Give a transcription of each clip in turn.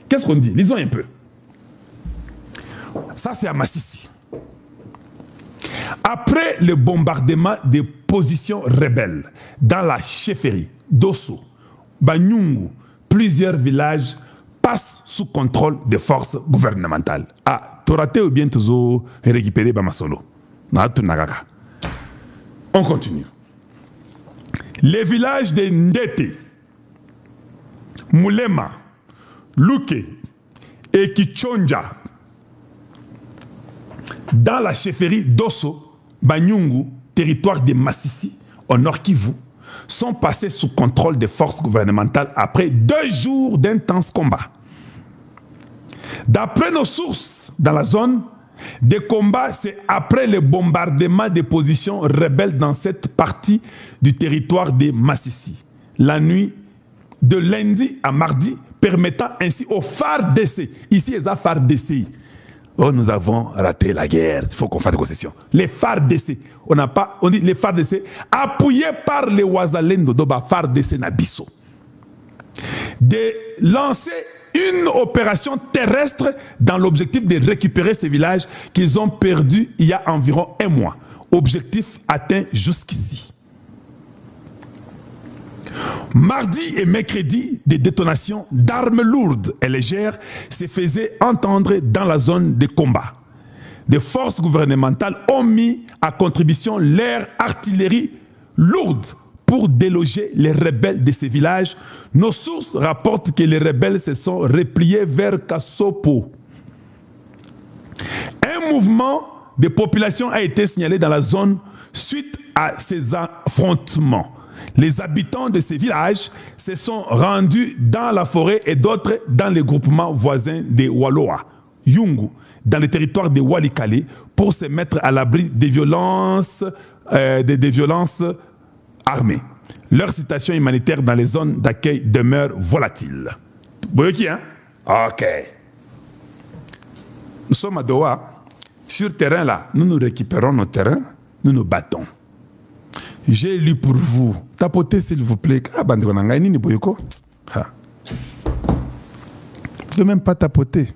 Qu'est-ce qu'on dit? Lisons un peu. Ça, c'est à Massissi. Après le bombardement des positions rebelles dans la chefferie d'Osso, Banyungu, plusieurs villages passent sous contrôle des forces gouvernementales. Ah, Torate ou bien toujours récupéré Bamasolo. On continue. Les villages de Ndete, Moulema, Luke et Kichonja, dans la chefferie d'Osso, Banyungu, territoire de Massissi, au Nord Kivu, sont passés sous contrôle des forces gouvernementales après 2 jours d'intenses combats. D'après nos sources dans la zone, des combats, c'est après le bombardement des positions rebelles dans cette partie du territoire de Massissi. La nuit de lundi à mardi, permettant ainsi aux FARDC, ici les FARDC, oh, nous avons raté la guerre, il faut qu'on fasse des concessions. Les FARDC, on dit les FARDC, appuyés par les Ouazalendo d'Oba FARDC Nabiso, de lancer une opération terrestre dans l'objectif de récupérer ces villages qu'ils ont perdus il y a environ 1 mois. Objectif atteint jusqu'ici. Mardi et mercredi, des détonations d'armes lourdes et légères se faisaient entendre dans la zone de combat. Des forces gouvernementales ont mis à contribution leur artillerie lourde pour déloger les rebelles de ces villages. Nos sources rapportent que les rebelles se sont repliés vers Kassopo. Un mouvement de population a été signalé dans la zone suite à ces affrontements. Les habitants de ces villages se sont rendus dans la forêt et d'autres dans les groupements voisins de Waloa, Yungu, dans le territoire de Walikale, pour se mettre à l'abri des violences armées. Leur situation humanitaire dans les zones d'accueil demeure volatile. Boyoki, hein? Ok. Nous sommes à Doha. Sur terrain, là, nous récupérons nos terrains, nous nous battons. J'ai lu pour vous. Tapotez, s'il vous plaît. Ah, bande Nini ni Boyoko. Je ne veux même pas tapoter.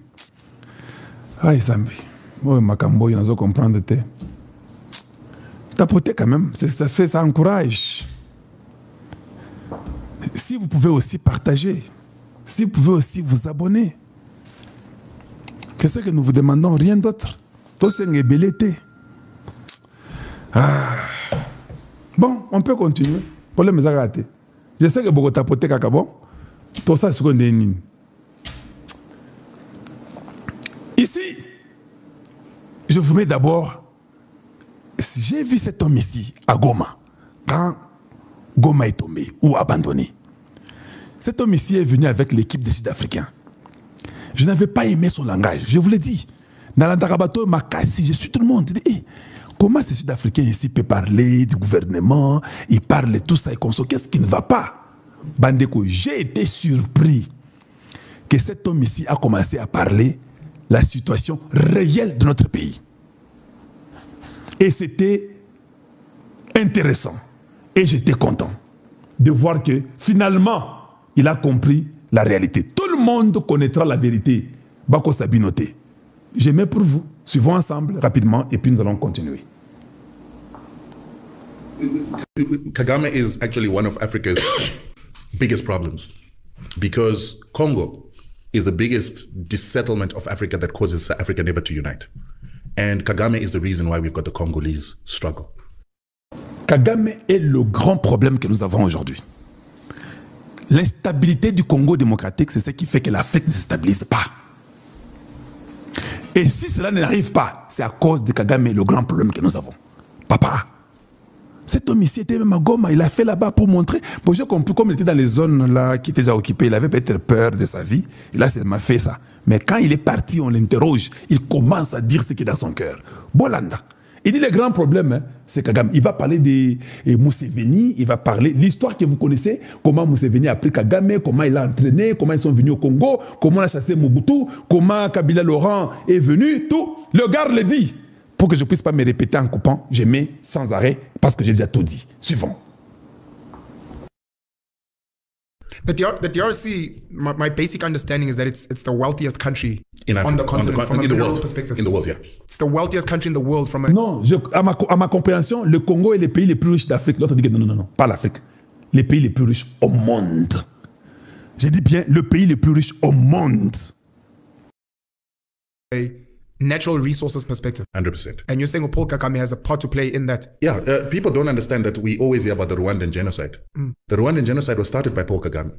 Ah, Zambi. Moi, Makambo, il y a comprendre. Tapoter quand même, ça encourage. Si vous pouvez aussi partager, si vous pouvez aussi vous abonner, c'est ce que nous vous demandons, rien d'autre. Tout c'est une bon, on peut continuer. Problème est raté. Je sais que beaucoup tapoter bon. Tout ça, c'est ce qu'on dit. Ici, je vous mets d'abord. J'ai vu cet homme ici, à Goma, quand Goma est tombé ou abandonné. Cet homme ici est venu avec l'équipe des Sud-Africains. Je n'avais pas aimé son langage, je vous l'ai dit. Dans l'Andarabato, Makassi, je suis tout le monde. Je dis, hey, comment ces Sud-Africains ici peuvent parler du gouvernement, ils parlent de tout ça et conso, qu'est-ce qui ne va pas? Bandeko, j'ai été surpris que cet homme ici a commencé à parler la situation réelle de notre pays. Et c'était intéressant. Et j'étais content de voir que finalement, il a compris la réalité. Tout le monde connaîtra la vérité. Bako Sabinoté. Je mets pour vous. Suivons ensemble rapidement et puis nous allons continuer. Kagame is actually one of Africa's biggest problems because Congo is the biggest dissettlement of Africa that causes Africa never to unite. And Kagame is the reason why we've got the Congolese struggle. Kagame est le grand problème que nous avons aujourd'hui. L'instabilité du Congo démocratique, c'est ce qui fait que l'Afrique ne se stabilise pas. Et si cela n'arrive pas, c'est à cause de Kagame le grand problème que nous avons. Papa, cet homme ici était même à Goma, il a fait là-bas pour montrer. Bon, j'ai compris, comme il était dans les zones là qui étaient déjà occupées, il avait peut-être peur de sa vie. Il a seulement fait ça. Mais quand il est parti, on l'interroge, il commence à dire ce qui est dans son cœur. Bolanda. Il dit le grand problème, hein, c'est Kagame. Il va parler de Museveni, il va parler de l'histoire que vous connaissez, comment Museveni a pris Kagame, comment il a entraîné, comment ils sont venus au Congo, comment on a chassé Mobutu, comment Kabila Laurent est venu, tout. Le gars le dit. Pour que je ne puisse pas me répéter en coupant, je mets sans arrêt parce que j'ai déjà tout dit. Suivant. The DRC, my basic understanding is that it's the wealthiest country In Africa, on the continent from a in the mineral world. perspective. In the world, yeah. It's the wealthiest country in the world from a... Non, à ma compréhension, le Congo est le pays le plus riche d'Afrique. L'autre dit que non, pas l'Afrique. Les pays les plus riches au monde. J'ai dit bien le pays le plus riche au monde. a natural resources perspective. 100%. And you're saying Paul Kagame has a part to play in that. Yeah, people don't understand that we always hear about the Rwandan genocide. The Rwandan genocide was started by Paul Kagame.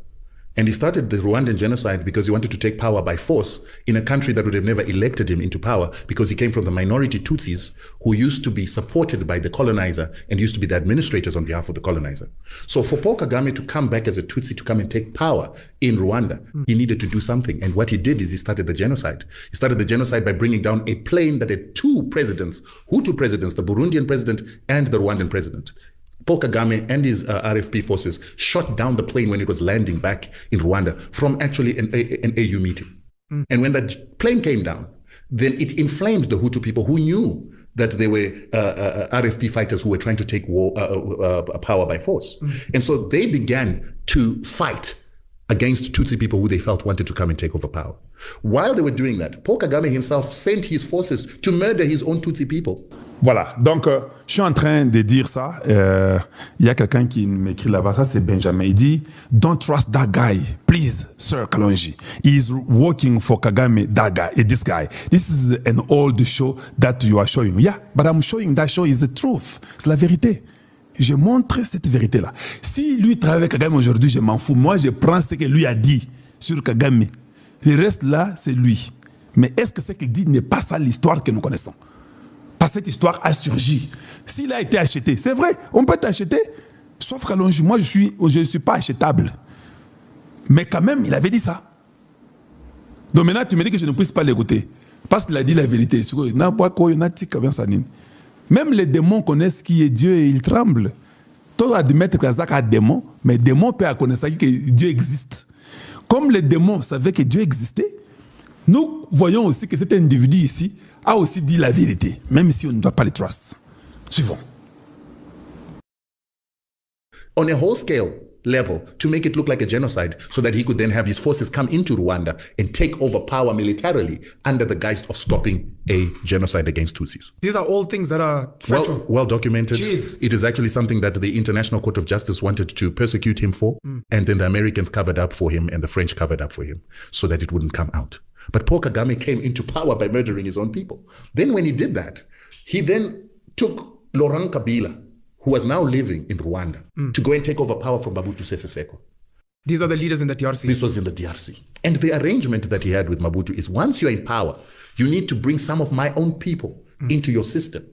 And he started the Rwandan genocide because he wanted to take power by force in a country that would have never elected him into power, because he came from the minority Tutsis who used to be supported by the colonizer and used to be the administrators on behalf of the colonizer. So for Paul Kagame to come back as a Tutsi to come and take power in Rwanda, he needed to do something. And what he did is he started the genocide. He started the genocide by bringing down a plane that had two presidents, Hutu presidents, the Burundian president and the Rwandan president. Paul Kagame and his RFP forces shot down the plane when it was landing back in Rwanda from actually an AU meeting. And when that plane came down, then it inflamed the Hutu people who knew that they were RFP fighters who were trying to take power by force. And so they began to fight against Tutsi people who they felt wanted to come and take over power. While they were doing that, Paul Kagame himself sent his forces to murder his own Tutsi people. Voilà, donc je suis en train de dire ça. Il y a quelqu'un qui m'écrit là-bas, ça c'est Benjamin. Il dit, don't trust that guy, please, Sir Kalonji. He is working for Kagame, that guy, this guy. This is an old show that you are showing. Yeah, but I'm showing that show is the truth. C'est la vérité. Je montre cette vérité-là. Si lui travaille avec Kagame aujourd'hui, je m'en fous. Moi, je prends ce que lui a dit sur Kagame. Le reste là, c'est lui. Mais est-ce que ce qu'il dit n'est pas ça l'histoire que nous connaissons? Parce que cette histoire a surgi. S'il a été acheté, c'est vrai, on peut t'acheter, sauf Kalonji, moi je ne suis pas achetable. Mais quand même, il avait dit ça. Donc maintenant, tu me dis que je ne puisse pas l'écouter. Parce qu'il a dit la vérité. Même les démons connaissent qui est Dieu et ils tremblent. Toi, admettre que Zach a un démon, mais le démon peut connaître que Dieu existe. Comme les démons savaient que Dieu existait, nous voyons aussi que cet individu ici a aussi dit la vérité, même si on ne doit pas le trust. Suivons. On a whole scale level to make it look like a genocide so that he could then have his forces come into Rwanda and take over power militarily under the guise of stopping a genocide against Tutsis. These are all things that are factual. Well documented. Jeez. It is actually something that the International Court of Justice wanted to persecute him for, and then the Americans covered up for him and the French covered up for him so that it wouldn't come out. But Paul Kagame came into power by murdering his own people. Then when he did that, he then took Laurent Kabila, who was now living in Rwanda, to go and take over power from Mobutu Sese Seko. These are the leaders in the DRC. This was in the DRC. And the arrangement that he had with Mobutu is once you're in power, you need to bring some of my own people into your system.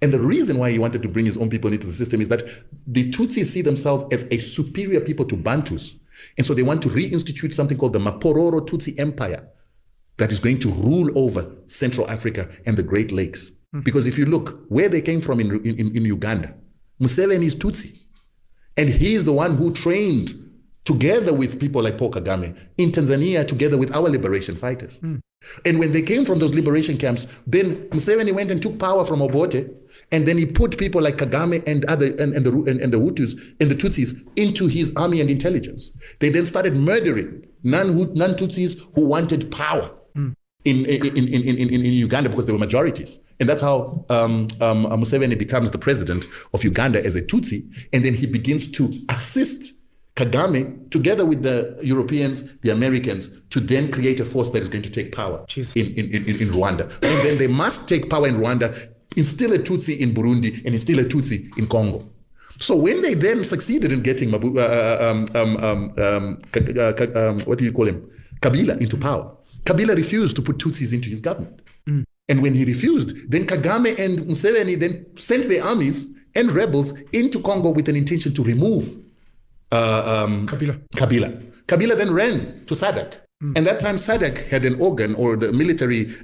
And the reason why he wanted to bring his own people into the system is that the Tutsis see themselves as a superior people to Bantus. And so they want to reinstitute something called the Mapororo Tutsi Empire that is going to rule over Central Africa and the Great Lakes. Because if you look where they came from in Uganda, Museveni is Tutsi. And he is the one who trained together with people like Paul Kagame in Tanzania together with our liberation fighters. And when they came from those liberation camps, then Museveni went and took power from Obote, and then he put people like Kagame and the Hutus and the Tutsis into his army and intelligence. They then started murdering non-Tutsis who wanted power in Uganda because they were majorities. And that's how Museveni becomes the president of Uganda as a Tutsi. And then he begins to assist Kagame, together with the Europeans, the Americans, to then create a force that is going to take power in Rwanda. And then they must take power in Rwanda, instill a Tutsi in Burundi, and instill a Tutsi in Congo. So when they then succeeded in getting what do you call him? Kabila into power, Kabila refused to put Tutsis into his government. And when he refused, then Kagame and Museveni then sent their armies and rebels into Congo with an intention to remove Kabila. Kabila then ran to SADC. And that time SADC had an organ, or the military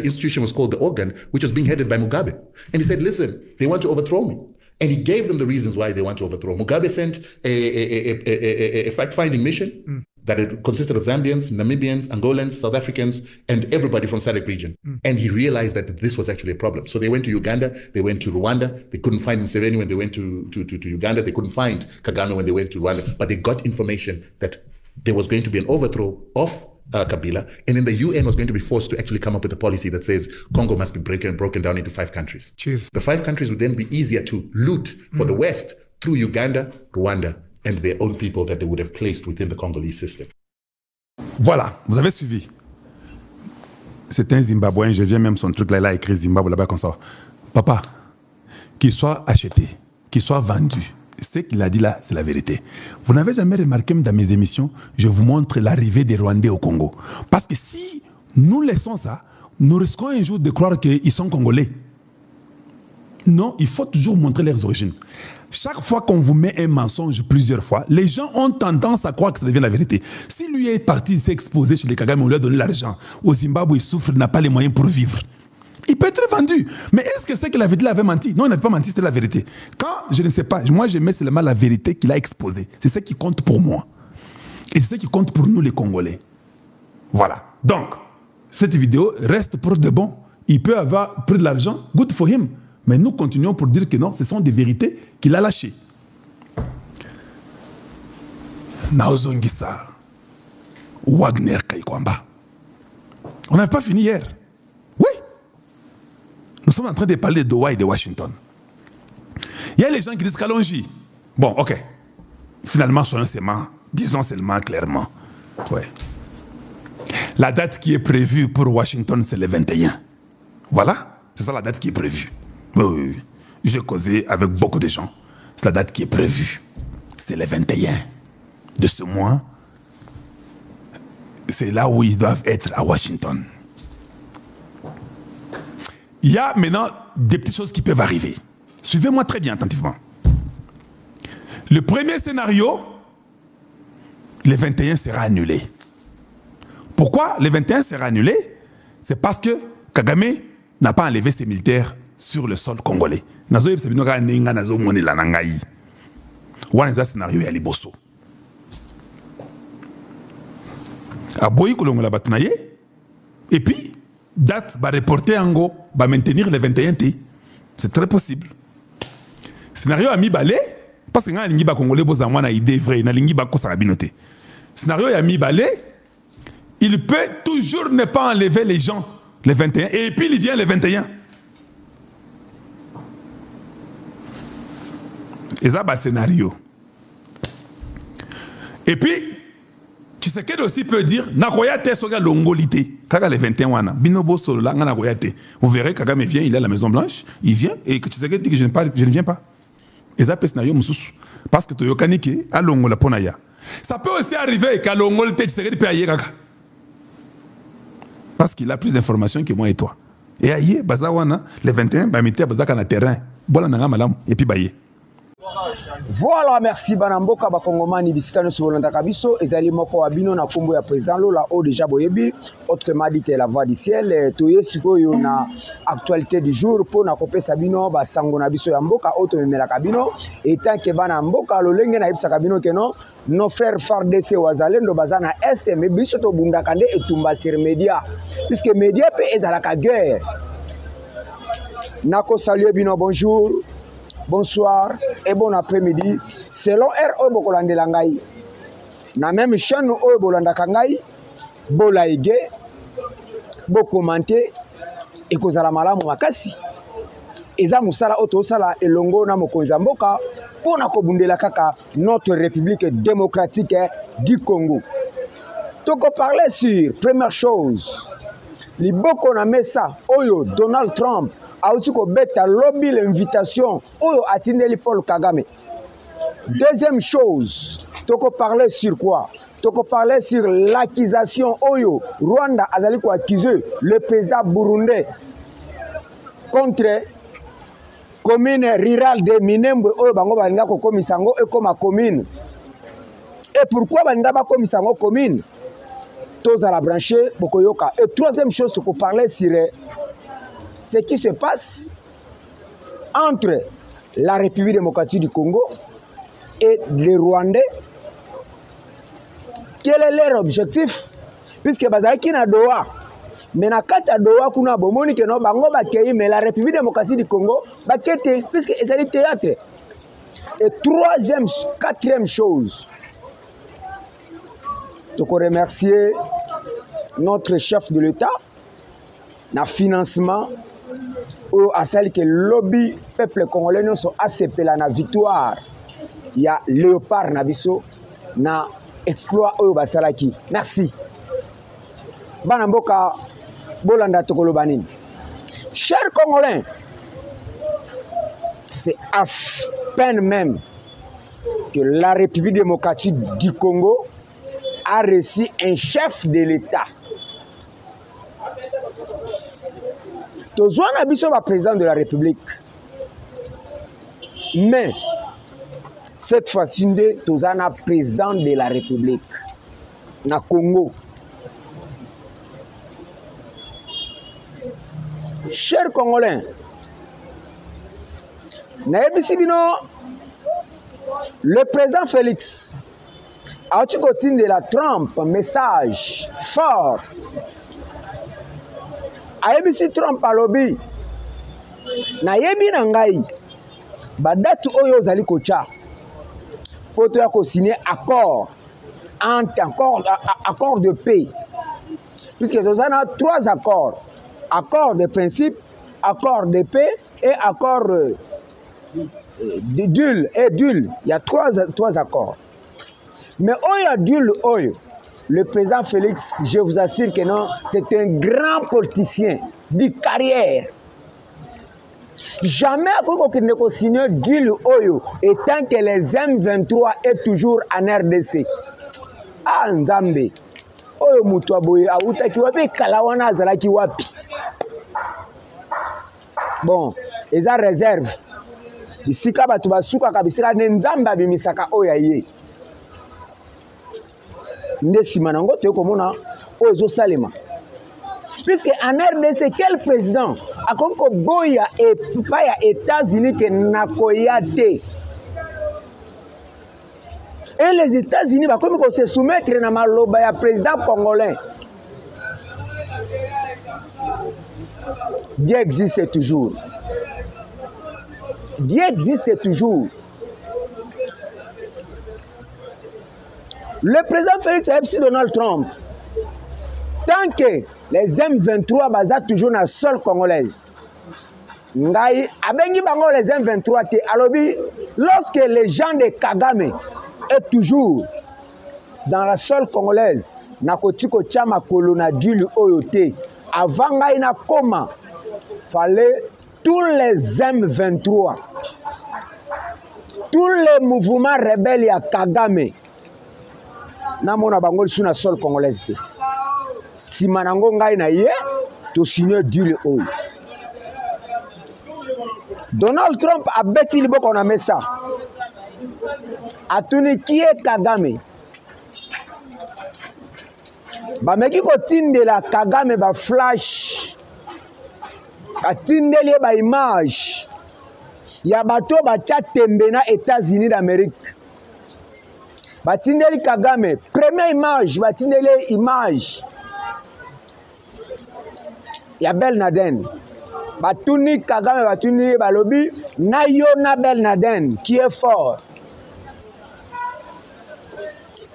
institution was called the organ, which was being headed by Mugabe. And he said, listen, they want to overthrow me. And he gave them the reasons why they want to overthrow. Mugabe sent a fact-finding mission that it consisted of Zambians, Namibians, Angolans, South Africans, and everybody from SADC region. And he realized that this was actually a problem. So they went to Uganda, they went to Rwanda, they couldn't find Museveni when they went to Uganda, they couldn't find Kagame when they went to Rwanda, but they got information that there was going to be an overthrow of Kabila, and then the UN was going to be forced to actually come up with a policy that says Congo must be broken down into 5 countries. Jeez. The 5 countries would then be easier to loot for the West through Uganda, Rwanda, and their own people that they would have placed within the Congolese system. Voilà, vous avez suivi. C'est un Zimbabwéen, je viens même son truc là, il a écrit Zimbabwe là-bas comme ça. Papa, qu'il soit acheté, qu'il soit vendu, ce qu'il a dit là, c'est la vérité. Vous n'avez jamais remarqué, même dans mes émissions, je vous montre l'arrivée des Rwandais au Congo. Parce que si nous laissons ça, nous risquons un jour de croire qu'ils sont Congolais. Non, il faut toujours montrer leurs origines. Chaque fois qu'on vous met un mensonge plusieurs fois, les gens ont tendance à croire que ça devient la vérité. Si lui est parti s'exposer chez les Kagame, on lui a donné l'argent. Au Zimbabwe, il souffre, il n'a pas les moyens pour vivre. Il peut être vendu. Mais est-ce que c'est que la vérité avait menti? Non, il n'avait pas menti, c'était la vérité. Quand, je ne sais pas, moi je mets seulement la vérité qu'il a exposée. C'est ce qui compte pour moi. Et c'est ce qui compte pour nous les Congolais. Voilà. Donc, cette vidéo reste pour de bon. Il peut avoir pris de l'argent, good for him. Mais nous continuons pour dire que non, ce sont des vérités qu'il a lâchées. Naozongisa, Wagner Kaikwamba. On n'avait pas fini hier. Oui. Nous sommes en train de parler de Doha et de Washington. Il y a les gens qui disent Kalonji. Bon, ok. Finalement, disons seulement clairement. Ouais. La date qui est prévue pour Washington, c'est le 21. Voilà. C'est ça la date qui est prévue. Oui. J'ai causé avec beaucoup de gens. C'est la date qui est prévue. C'est le 21 de ce mois. C'est là où ils doivent être à Washington. Il y a maintenant des petites choses qui peuvent arriver. Suivez-moi très bien attentivement. Le premier scénario, le 21 sera annulé. Pourquoi le 21 sera annulé? C'est parce que Kagame n'a pas enlevé ses militaires sur le sol congolais. Nazo sebinoka ninga nazo monela nangai. Wana za scénario ya liboso. Aboyi kolongola batunaye. Et puis date va reporter ango va maintenir le 21 t. C'est très possible. Scénario a mis balé parce que nga lingi ba congolais boza mwana idée vraie na lingi ba kosa binoté. Scénario a mis balé, il peut toujours ne pas enlever les gens le 21 et puis il vient le 21. Et ça, c'est un scénario. Et puis, Tshisekedi aussi peut dire Nakoyate soga longolité. Kaga le 21 wana. Binobo solo la nga Nakoyate. Vous verrez, Kagame vient, il est à la Maison Blanche, il vient, et que Tshisekedi dit que je ne viens pas. Et ça, c'est un scénario mususu. Parce que Toyokanike a longola ponaya. Ça peut aussi arriver qu'à longolité, Tshisekedi peut ailler kaka. Parce qu'il a plus d'informations que moi et toi. Et aïe, Bazawana, le 21, Bamité, Bazaka na terrain. Bola nanga malam, et puis baye. Voilà, merci Banamboka Bakongomani Bisikano Sobolanda Kabiso, ezali moko wa bino na kombo ya président Lola O déjà boyebi, autrement dit la voix du ciel, toye sikoyo na actualité du jour pour na kopesa bino ba sango na biso ya mboka auto memela kabino et tant que Banamboka lolenge na ibisa kabino que non nos frères FARDC wazalendo bazana est mais biso to bunda kande etumba sur média puisque média peut ezala ka guerre. Nako saluer bino bonjour. Bonsoir et bon après-midi. Selon R.O. Bokolande Langai, na même chaîne O Bolanda Kangai, Bolaïge, Bo commenter et kozala malamu makasi. Eza musala otosala elongo na mokonza mboka pona kobundela kaka notre République démocratique du Congo. Toko parler sur première chose. Liboko na mesa oyo Donald Trump Autiko beta lobby l'invitation oyo atindeli Paul Kagame. Deuxième chose, toko parler sur quoi? Toko parler sur l'accusation oyo Rwanda azali ko accuser le président burundais contre commune rurale de Minembwe oyo bango balinga ko komisango et comme commune. Et pourquoi balinga ba komisango commune? Tous à la brancher bokoyoka. Et troisième chose toko parler sur ce qui se passe entre la République démocratique du Congo et les Rwandais Quel est leur objectif? Puisque bazalaki na Doha. Mais na kata Doha kuna bomoni ke no bango bakei mais la République démocratique du Congo bakete puisque c'est le théâtre. Et troisième, quatrième chose. Donc on remercier notre chef de l'État na financement ou à celle que lobby peuple congolais nous sont ACP la na victoire. Il y a Léopard Nabiso na exploit au basalaki. Merci. Banamboka bolanda tokolo banini. Chers Congolais, c'est à peine même que la République démocratique du Congo a reçu un chef de l'État. Tozwana biso ba président de la République. Mais cette fois-ci, Tozana président de la République na Congo. Chers Congolais, le président Félix a eu côté de la Trump message fort. A Trump a lobby. Na yebi na ngai badatu oyo zali kocha. Pour signer accord de paix. Puisque nous avons 3 accords. Accord de principe, accord de paix et accord d'UL. Il y a 3 accords. Mais le président Félix, je vous assure que non, c'est un grand politicien de carrière. Jamais qu'on ne signe d'huile oyo et tant que les M23 est toujours en RDC. Ah Nzambe. Oyo mutu aboye auta ki wapi kalawana azala ki wapi. Bon, eza réserve. Bisika batu basuka kabisika ne Nzambe abimisaka oya ye. Ndesima nango te komona ozo salema. Puisque en RDC, quel président a konko boya et pas ya États-Unis que nakoyate. Et les États-Unis va comme se soumettre na maloba ya président congolais. Dieu existe toujours. Dieu existe toujours. Le président Félix Absi Donald Trump, tant que les M23 basent toujours dans la sol congolaise, ngai abengi bango les M23 te alobi lorsque les gens de Kagame est toujours dans la sol congolaise na kotiko chama kolona dulu oyote avant ngai na koma fallait tous les M23 tous les mouvements rebelles à Kagame na mona bango sur la sol congolaise te. Si manango ngai na ye to signer dule oyo. Donald Trump a bêti le boko na mesa. Atuni qui est Kagame. Ba meki ko tindela Kagame ba flash. Ba tindeli ba image. Ya bato ba chatembe na États-Unis d'Amérique. Ba tindeli Kagame première image, ba tindeli image. Ya Bel Naden. Batuni Kagame batuni balobi na yo na Bel Naden qui est fort.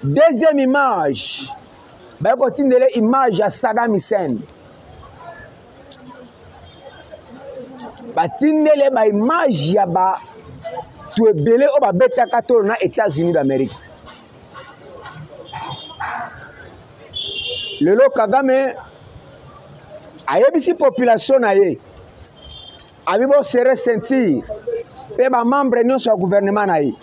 Deuxième image. Ba continue image à Saddam Hussein. Batindele ba image ya ba tuebele o ba beta katolo na États-Unis d'Amérique. Lelo Kagame ayebisi population na ye abibo serré sentir pe ba membre nyonso ya gouvernement na ye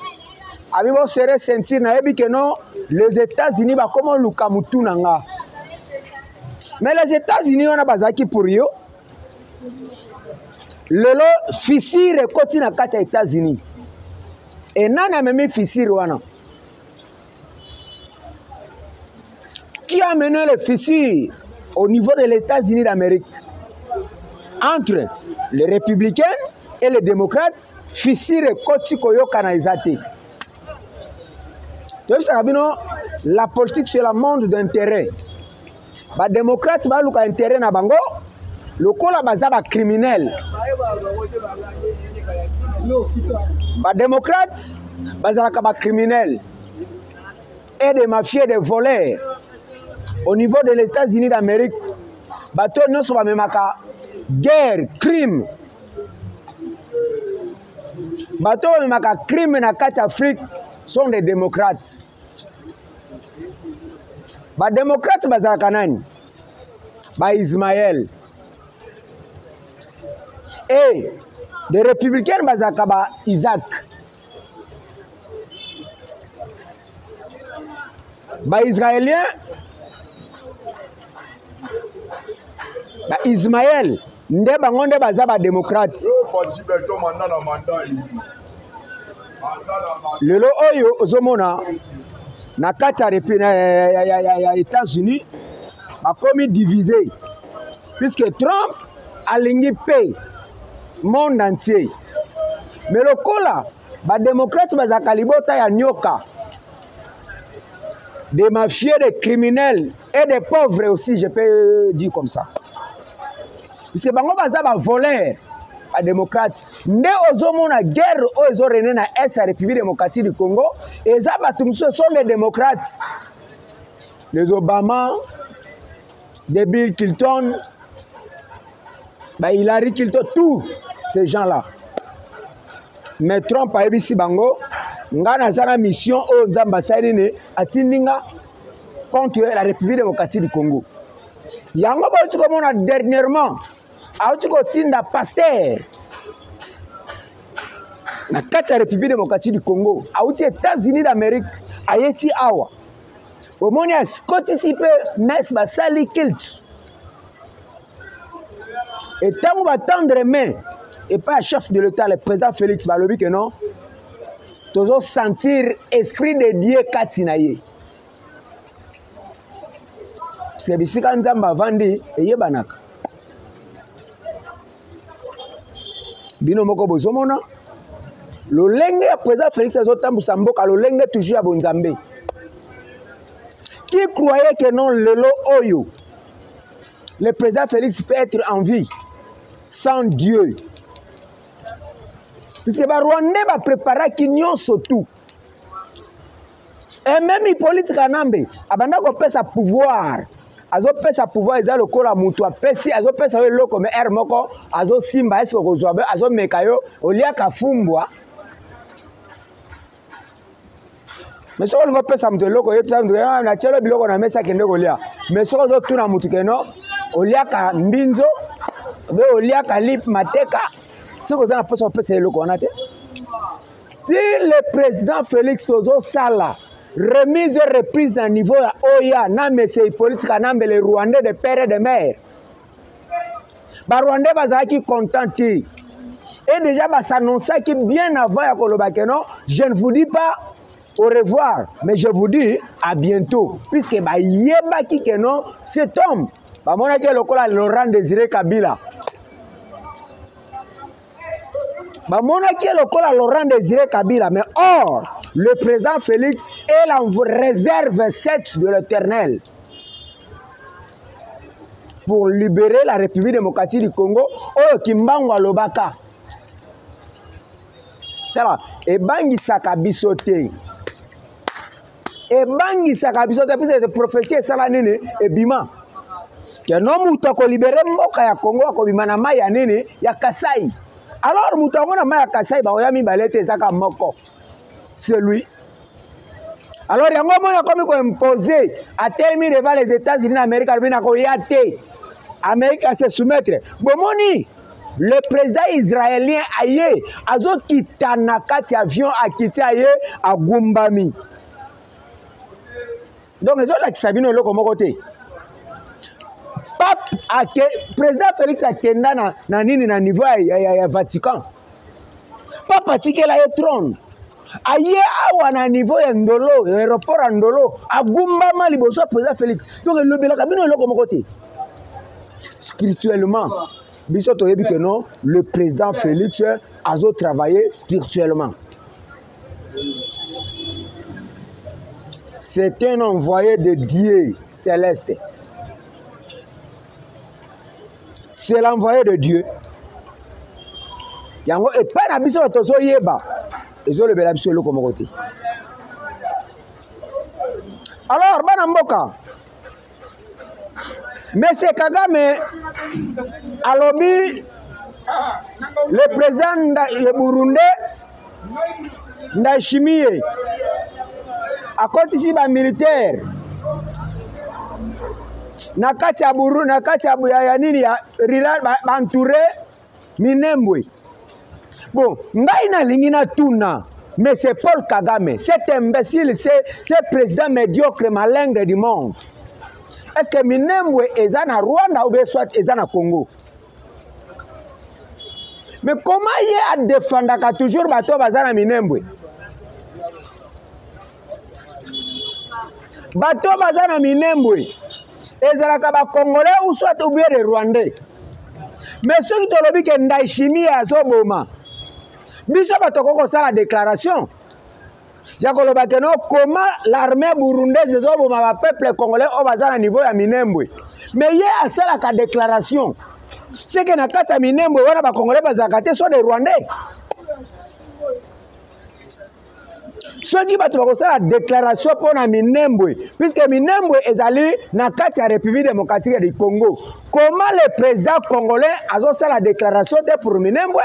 abibo serré sentir na yebi que non les États-Unis ba comment luka mutu nanga mais les États-Unis wana bazaki pour yo lelo fissure koti na kati ya États-Unis et nana memi fissure wana qui a mené les fissures au niveau de les États-Unis d'Amérique, entre les républicains et les démocrates, fissure koti koyo kanalizate. La politique, c'est le monde d'intérêt. Les démocrates, ils ont intérêt à bango. Le cola bazaba criminel. Les démocrates, bazaba criminel. Et des mafieux, des voleurs. Au niveau des États-Unis d'Amérique, bateau ne sont pas même guerre, crime. Bateau même crime na carte Afrique sont des démocrates. Les démocrates bazaba kanani. Ba Ismaël. Et des républicains bazakaba Isaac. Ba Israélien ba Ismaël nde bangonde bazaba démocrate. Lelo oyo ozomona na kati ya États-Unis bakomi divisé puisque Trump alingi paix monde entier. Mais le cola, les démocrates bazaka libota ya nyoka. Des mafieux, des criminels et des pauvres aussi, je peux dire comme ça. Parce que bango bazaba voleur, les démocrates. Nde ozomona guerre ozo rené na est République démocratique du Congo, et ça batumso sont les démocrates. Les Obama, des Bill Clinton, Hillary Clinton, tous ces gens-là. Mais Trump a eu bango, ngana zana mission au Nzamba Saïdine atindinga contre la République démocratique du Congo. Yango ba tu comme on a dernièrement, a tu ko tinda pasteur. Na kata République démocratique du Congo, a uti États-Unis d'Amérique, a yeti awa. Au moni a participer mes basali kilt. Et tant qu'on va tendre main, et pas chef de l'État, le président Félix Balobi, que non, toujours sentir esprit de Dieu Katinaye. Parce que si quand on va vendre, et yebanak. Bino moko bozomona. Le lenge président Félix Azotambu Samboka, le lenge toujours à Bonzambe. Qui croyait que non, Lelo Oyo, le président Félix peut être en vie sans Dieu? Puisque les Rwandais va préparer qu'ils surtout. Et même les politiques en Ambe, abanda ko pesa pouvoir. Azo pesa pouvoir ils a le kola mutu a pesi azo pesa le loko me er moko azo simba esko ko zoabe azo mekayo olia ka fumbwa. Mais si on va pesa mutu loko yepsa mutu na chelo biloko na mesa kende kolia. Mais si on zo tuna mutu keno olia ka mbinzo be olia ka lip mateka. Si vous avez un peu de l'eau, si le président Félix Tozo Sala remise et reprise à niveau à Oya, n'a c'est politique à Nambe, les Rwandais de père et de mère. Les Rwandais sont contentés. Et déjà, s'annoncer que bien avant à Kolobakeno, je ne vous dis pas au revoir, mais je vous dis à bientôt. Puisque Yeba Kikeno, cet homme, mon ami Laurent Désiré Kabila. Monaki est le col à Laurent Désiré Kabila, mais or, le président Félix est en réserve 7 de l'Éternel pour libérer la République démocratique du Congo, oh, Kimbangu Lobaka. Et Bangi Sakabisote. Et Bangi Sakabisote, puis c'est prophétie Salanene et Bima. Que non, Moutako libéré Moka ya Congo, Kobimana Maya Nene, ya Kasai. Alors, Moutangona Maya Kasai, Baoyami Balete Zaka Moko. C'est lui. Alors, il y a un moment comme imposé à terminer devant les États-Unis d'Amérique, Amérique à se soumettre. Bomoni, le président israélien aye, azo kitanakati avion a quitté aye à Gumbami. Donc, les autres qui savent le côté. Pape président Félix a tenda na nini na niveau ya Vatican. Pape atikela ye trône. Aye awa na niveau ya Ndolo, aéroport à Ndolo, a Gumbama liboso président Félix. Donc le belaka bino loko mokote. Spirituellement, biso toyebi que non, le président Félix a travaillé spirituellement. c'est un envoyé de Dieu céleste. C'est l'envoyé de Dieu. Yango et pas na biso tozo yeba. Ezo le bela biso loko mokote. Alors bana mboka. Monsieur Kagame alobi le président de Burundi Ndayishimiye akotisi ba militaire na kati ya Burundi na kati ya nini ya rural ba entouré Minembwe. Bon, ngai na lingi na tuna mais c'est Paul Kagame, cet imbécile, c'est président médiocre malingre du monde. Est-ce que Minembwe est na Rwanda ou bien soit est na Congo? Mais comment il a défendu toujours bato bazana Minembwe? Bato bazana Minembwe. Ezalaka ba Congolais ou soit ou bien les Rwandais. Mais ceux qui te lobby que Ndayishimiye azoboma. Biso bato koko sala déclaration. Yakoloba que non comment l'armée burundaise ezoboma ba peuple congolais au bazana niveau ya Minembwe. Mais il y a sala ka déclaration. C'est que na kata Minembwe wana ba Congolais bazaka te so des Rwandais. Ceux qui battent la déclaration pour na Minembwe, puisque Minembwe est allé na kati ya République démocratique du Congo. Comment le président congolais a fait la déclaration pour Minembwe?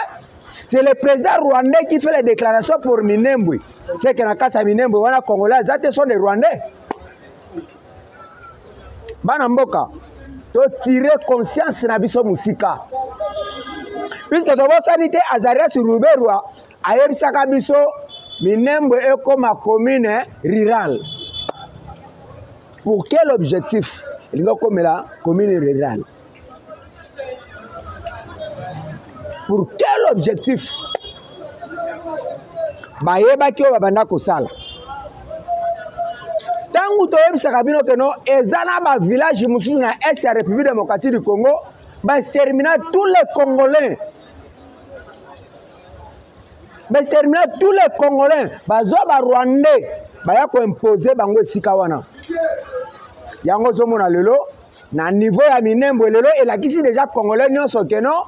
C'est le président rwandais qui fait la déclaration pour Minembwe. C'est que na kati ya Minembwe wana Congolais sont des Rwandais. Bana mboka, to tirer conscience na biso musika. Puisque to bosanité Azarias Ruberwa ayebisaka biso Minembwe est comme ma commune rurale. Pour quel objectif? Il est comme la commune rurale. Pour quel objectif? Bayeba ki babanda kosala. Tangu toyebisaka bino que non ezana ba village mususu na est ya République démocratique du Congo ba exterminer tous les Congolais. Mais terminer tous les Congolais, bazo ba Rwandais, baya ko imposer bango esika wana. Yango zomona lelo na niveau ya Minembwe lelo elakisi déjà Congolais nyonso ke non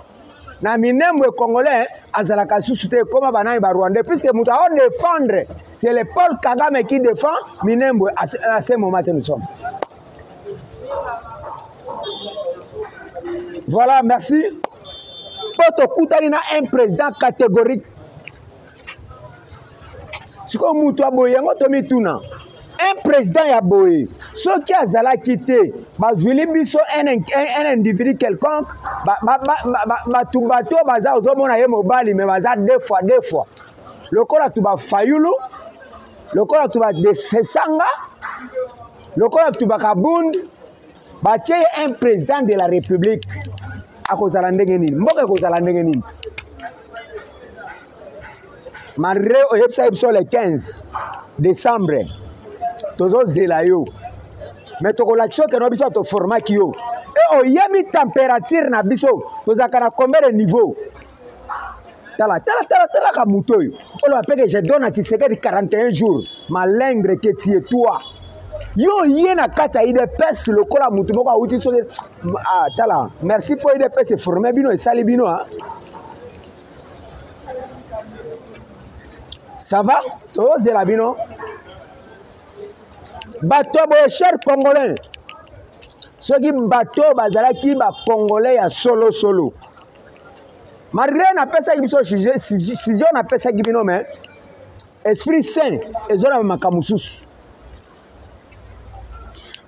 na Minembwe Congolais azalaka susute comme banani ba Rwandais puisque mutu a défendre, c'est le Paul Kagame qui défend Minembwe à ce moment que nous sommes. Voilà, merci. Poto Koutanina un président catégorique. Si comme mutu aboye ngo tomituna un président ya boye ceux qui azala quitté bazwili biso un individu quelconque batumbato baza ozomona ye mobali mais baza deux fois lokola tuba fayulu lokola tuba de sesanga lokola tuba kabund batie un président de la République akozala ndenge nini mboka kozala ndenge nini. Malgré le 15 décembre, tozo zelayo, mais toko l'action que nous biso to format kio. Et au yemi température na biso, tozakana combien de niveau? Tala kamutoyo. On l'appelle que je donne à Tshisekedi 41 jours. Malingre que tu es toi. Yo yena kata ide pes le kola mutu moko awuti so ah tala. Merci pour ide pes formé bino et sali bino hein. Ça va? Tous les labino. Bateau, cher Congolais. Ceux qui bateau, bazala qui ba Congolais ya solo. Malgré n'a pas ça qui biso si on appelle ça qui bino mais Esprit Saint et zona makamusus.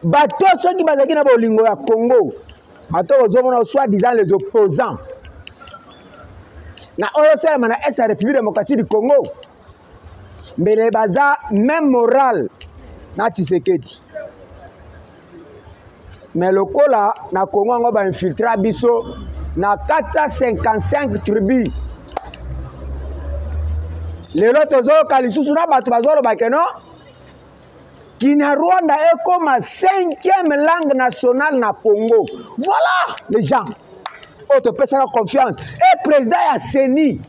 Bateau ceux qui bazaki na bolingo ya Congo. Bateau ozomona soit disant les opposants. Na oyo sala mana est la République démocratique du Congo. Mais les bazars, même moral, na Tshisekedi. Mais le cola, na Congo, on va infiltrer biso, na 455 tribus. Les autres zones, Kalissus, na batubazolo bakeno, qui na Rwanda est comme la 5e langue nationale na Congo. Voilà les gens. On te peut faire confiance. Et président a Seni.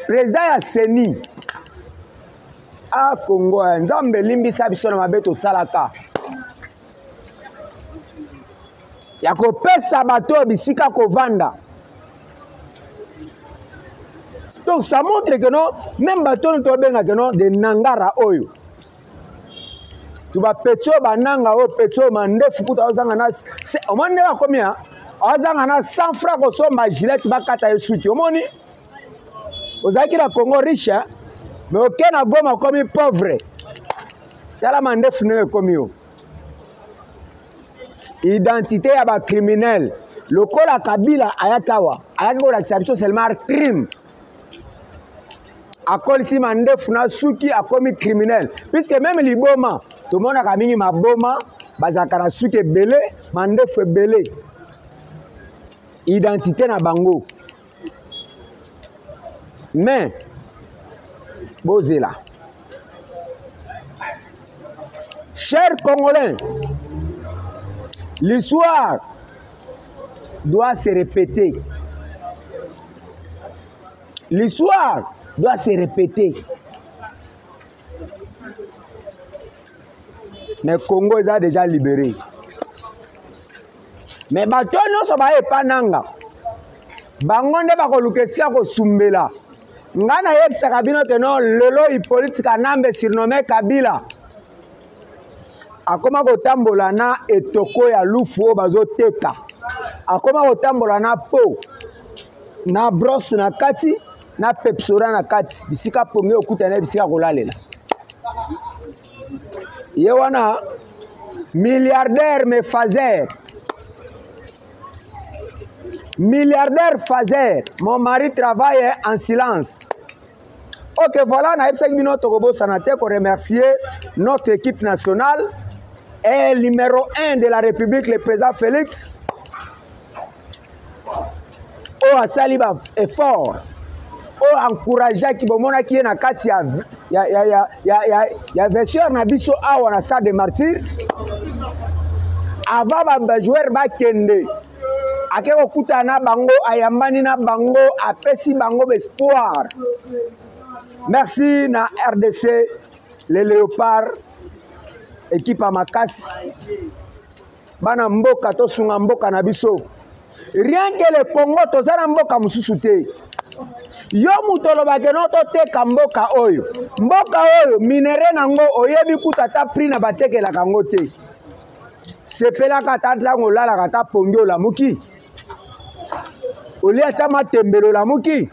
Président ya Seni Ah, Congo, Nzambe limbisa biso na mabeto salaka. Yako pesa bato bisika kovanda. Donc ça montre que non, même bato nous tobenga que non de nangara oyo. Tu vas petio bananga o petio mande fukuta ozanga na o mande wa combien? Ozanga na 100 francs ko so ma gilet bakata esuti. Omoni? Ozaki na Congo riche, mais aucun na Goma comme pauvre. Tala mande fune comme yo. Identité ya ba criminel. Lokola Kabila ayatawa. Ayaki ko la seulement crime. Akol si mande funa suki akomi criminel. Puisque même liboma, tout le monde a mingi maboma, bazakara suki belé, mande fe belé. Identité na bango. Mais, bozela. Chers Congolais, l'histoire doit se répéter. L'histoire doit se répéter. Mais Congo est déjà libéré. Mais bato no so ba epananga. Bangonde ba ko lukesia ko sumbela. Ngana yebisa kabino que non lelo Hippolyte Kanambe surnommé Kabila. Akoma ko tambola na etoko ya lufu bazo teka. Akoma ko tambola na po na brosse na kati na pepsora na kati bisika pongi okuta na bisika kolalela. Ye wana milliardaire me Fazer. Milliardaire Fazer, mon mari travaille en silence. Ok, voilà, na epsa bino tokobo sanate ko remercier notre équipe nationale et numéro 1 de la République, le président Félix. Oh, Saliba est fort. Oh, encouragé qui bomona qui est na kati ya version na biso awa na stade de martyr. Avant ba joueur ba kende. Akeko kuta na bango ayambani na bango apesi bango espoir. Merci na RDC les léopards équipe à Makas bana mboka to sunga mboka na biso. Rien que le Congo tozana mboka mususu te. Yo mutolo bakeno to te mboka oyo. Mboka oyo minere nango oyebi kutata prix na bateke la kango te. Sepela kata tlango lala kata pongyo la muki. Oli ata matembelo la muki.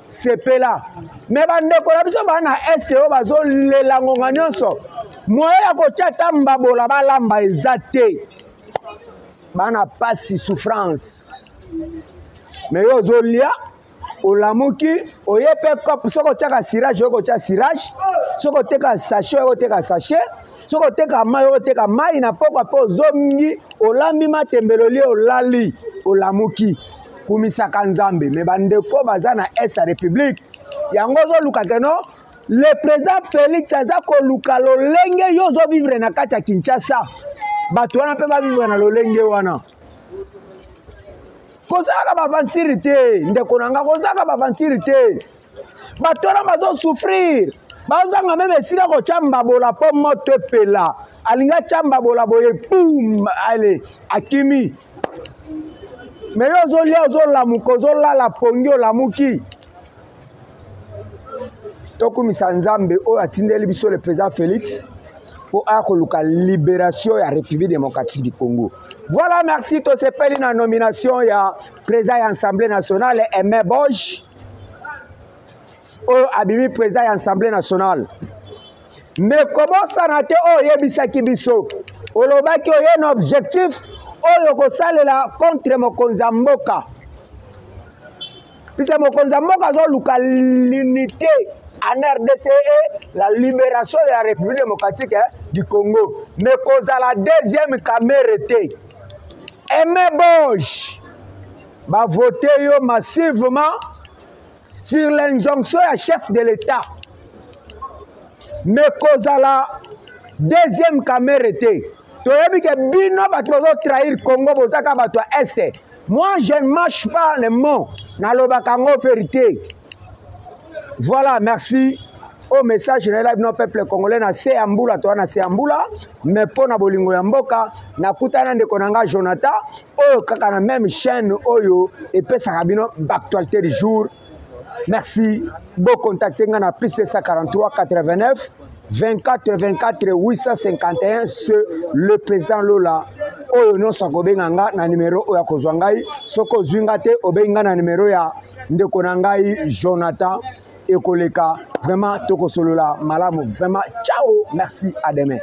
Sepela. Me bandeko na biso bana este o bazo lelango nyonso. Moya ko chata mbabola balamba ezate. Bana pasi souffrance. Mais yo zolia olamuki oyepe kop soko teka sirage ko teka sirage, soko teka sachet ko teka sachet, soko teka mai ko teka mai na poko po zomingi olambi matembelo li olali olamuki kumisaka Nzambe. Me bandeko bazana Est République yango zo luka keno le président Félix aza ko luka lolenge yo zo vivre na kati ya Kinshasa. Bato wana pe ba vivre na lolenge wana. Kozaka ba ventirité ndeko nanga kozaka ba ventirité. Bato wana bazo souffrir. Bazanga même esika ko chamba bola po moto pela. Alinga chamba bola boye boum allez akimi. Mais yo zo lia zo la mukozo la pongyo la muki. Tokumisa Nzambe o atindeli biso le président Félix pour la libération de la République démocratique du Congo. Voilà, merci. Tout ce pays la nomination, il y a président de l'Assemblée nationale, Aimé Bosch, au Abimi président de l'Assemblée nationale. Mais comment ça n'a été au Yebisaki Biso? Au Lobaki, il y a un objectif, au Yokosale la contre Mokonzamboka. Puisque Mokonzamboka a l'unité. En RDC, la libération de la République démocratique du Congo. Mais cause à la deuxième caméra était. Aimé Bosch va voter massivement sur l'injonction à chef de l'État. Mais cause à la deuxième caméra était. Tu as vu que Bino va trahir le Congo pour ça qu'il Est. Moi, je ne marche pas les mots dans le Bakango vérité. Voilà, merci. au message na live no peuple congolais na Seambula to na Seambula mais pona bolingo ya mboka na kutana ndeko nanga Jonathan oyo kaka na même chaîne oyo epesaka bino d'actualité du jour. Merci. Bon contacter nga na plus de 143 89 24 24 851 le président Lola. Oyo no sakobenga nga na numéro oya kozwa ngai soko zwinga te obenga na numéro ya ndeko na ngai Jonathan ekoleka vraiment tokosolola malamu vraiment ciao merci à demain.